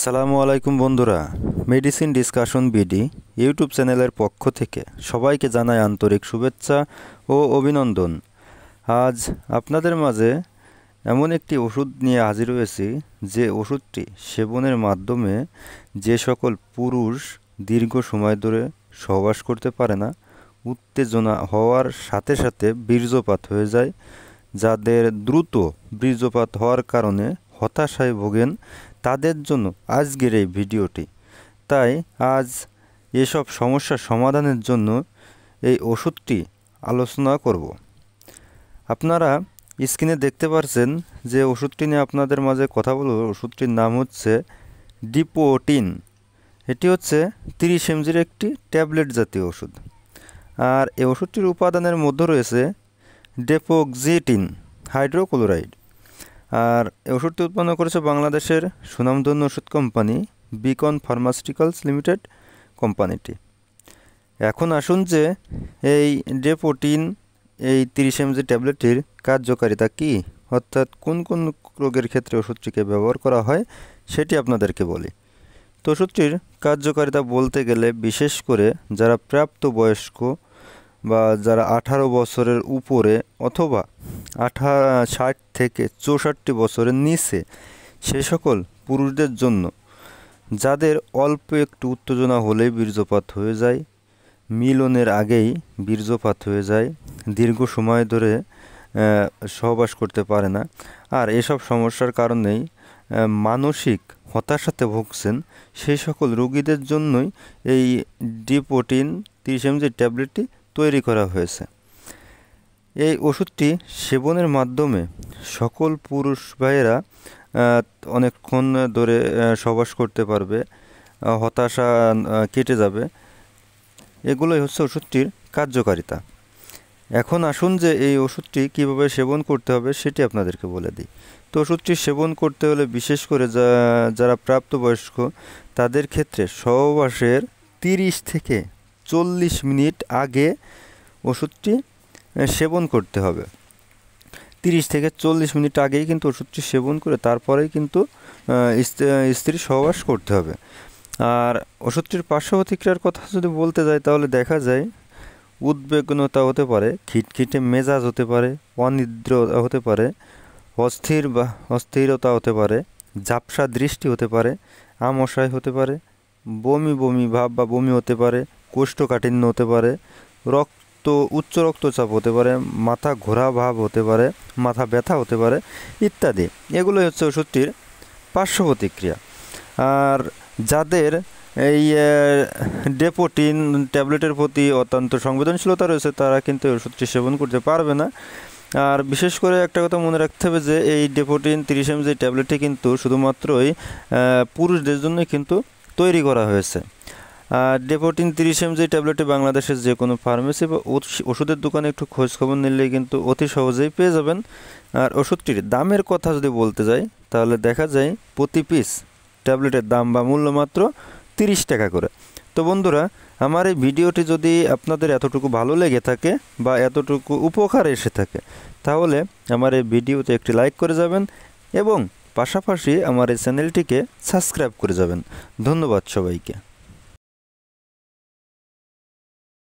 আসসালামু আলাইকুম বন্ধুরা, মেডিসিন ডিসকাশন বিডি ইউটিউব চ্যানেলের পক্ষ থেকে সবাইকে জানাই আন্তরিক শুভেচ্ছা ও অভিনন্দন। আজ আপনাদের মাঝে এমন একটি ওষুধ নিয়ে হাজির হয়েছি যে ওষুধটি সেবনের মাধ্যমে যে সকল পুরুষ দীর্ঘ সময় ধরে সহবাস করতে পারে না, উত্তেজনা হওয়ার সাথে সাথে বীর্যপাত হয়ে যায়, যাদের দ্রুত বীর্যপাত হওয়ার কারণে হতাশায় ভোগেন, তাদের জন্য আজকের এই ভিডিওটি। তাই আজ এসব সমস্যার সমাধানের জন্য এই ওষুধটি আলোচনা করব। আপনারা স্ক্রিনে দেখতে পাচ্ছেন যে ওষুধটি নিয়ে আপনাদের মাঝে কথা বলব। ওষুধটির নাম হচ্ছে ডিপোটিন। এটি হচ্ছে 30 mgর একটি ট্যাবলেট জাতীয় ওষুধ। আর এই ওষুধটির উপাদানের মধ্যে রয়েছে ডেপোক্সিটিন হাইড্রোক্লোরাইড। আর এই ওষুধটি উৎপন্ন করেছে বাংলাদেশের সুনামধন্য ওষুধ কোম্পানি বিকন ফার্মাসিউটিক্যালস লিমিটেড কোম্পানিটি। এখন আসুন যে এই ডেপোটিন এই 30 mg ট্যাবলেটটির কার্যকারিতা কী, অর্থাৎ কোন কোন রোগের ক্ষেত্রে ওষুধটিকে ব্যবহার করা হয় সেটি আপনাদেরকে বলি। তো ওষুধটির কার্যকারিতা বলতে গেলে বিশেষ করে যারা প্রাপ্তবয়স্ক বা যারা 18 বছরের উপরে অথবা 60 থেকে 64 বছরের নিচে সে সকল পুরুষদের জন্য যাদের অল্প একটু উত্তেজনা হলেই বীর্যপাত হয়ে যায়, মিলনের আগেই বীর্যপাত হয়ে যায়, দীর্ঘ সময় ধরে সহবাস করতে পারে না, আর এসব সমস্যার কারণেই মানসিক হতাশাতে ভুগছেন, সেই সকল রোগীদের জন্যই এই ডিপোটিন 30 mg ট্যাবলেটটি তৈরি করা হয়েছে। এই ওষুধটি সেবনের মাধ্যমে সকল পুরুষ ভাইয়েরা অনেকক্ষণ ধরে সহবাস করতে পারবে, হতাশা কেটে যাবে। এগুলোই হচ্ছে ওষুধটির কার্যকারিতা। এখন আসুন যে এই ওষুধটি কীভাবে সেবন করতে হবে সেটি আপনাদেরকে বলে দিই। তো ওষুধটি সেবন করতে হলে বিশেষ করে যারা প্রাপ্তবয়স্ক তাদের ক্ষেত্রে সহবাসের 30 থেকে 40 মিনিট আগে ওষুধটি সেবন করতে হবে। 30 থেকে 40 মিনিট আগেই কিন্তু ওষুধটি সেবন করে তারপরেই কিন্তু স্ত্রী সহবাস করতে হবে। আর ওষুধটির পার্শ্ব প্রতিক্রিয়ার কথা যদি বলতে যাই তাহলে দেখা যায় উদ্বিগ্নতা হতে পারে, খিটখিটে মেজাজ হতে পারে, অনিদ্রা হতে পারে, অস্থিরতা হতে পারে, ঝাপসা দৃষ্টি হতে পারে, আমাশয় হতে পারে, বমি বমি ভাব বা বমি হতে পারে, কোষ্ঠকাঠিন্য হতে পারে, উচ্চ রক্তচাপ হতে পারে, মাথা ঘোরা ভাব হতে পারে, মাথা ব্যথা হতে পারে ইত্যাদি। এগুলোই হচ্ছে ওষুধটির পার্শ্ব প্রতিক্রিয়া। আর যাদের এই ডেপোটিন ট্যাবলেটের প্রতি অত্যন্ত সংবেদনশীলতা রয়েছে তারা কিন্তু এই ওষুধটি সেবন করতে পারবে না। আর বিশেষ করে একটা কথা মনে রাখতে হবে যে এই ডেপোটিন 30 mg ট্যাবলেটটি কিন্তু শুধুমাত্রই পুরুষদের জন্যই কিন্তু তৈরি করা হয়েছে। আর ডেপোটিন 30 mg ট্যাবলেটটি বাংলাদেশের যে কোনো ফার্মেসি বা ওষুধের দোকানে একটু খোঁজখবর নিলেই কিন্তু অতি সহজেই পেয়ে যাবেন। আর ওষুধটির দামের কথা যদি বলতে যাই তাহলে দেখা যায় প্রতি পিস ট্যাবলেটের দাম বা মূল্য মাত্র 30 টাকা করে। তো বন্ধুরা, আমার এই ভিডিওটি যদি আপনাদের এতটুকু ভালো লেগে থাকে বা এতটুকু উপকার এসে থাকে তাহলে আমার এই ভিডিওতে একটি লাইক করে যাবেন এবং পাশাপাশি আমার এই চ্যানেলটিকে সাবস্ক্রাইব করে যাবেন। ধন্যবাদ সবাইকে।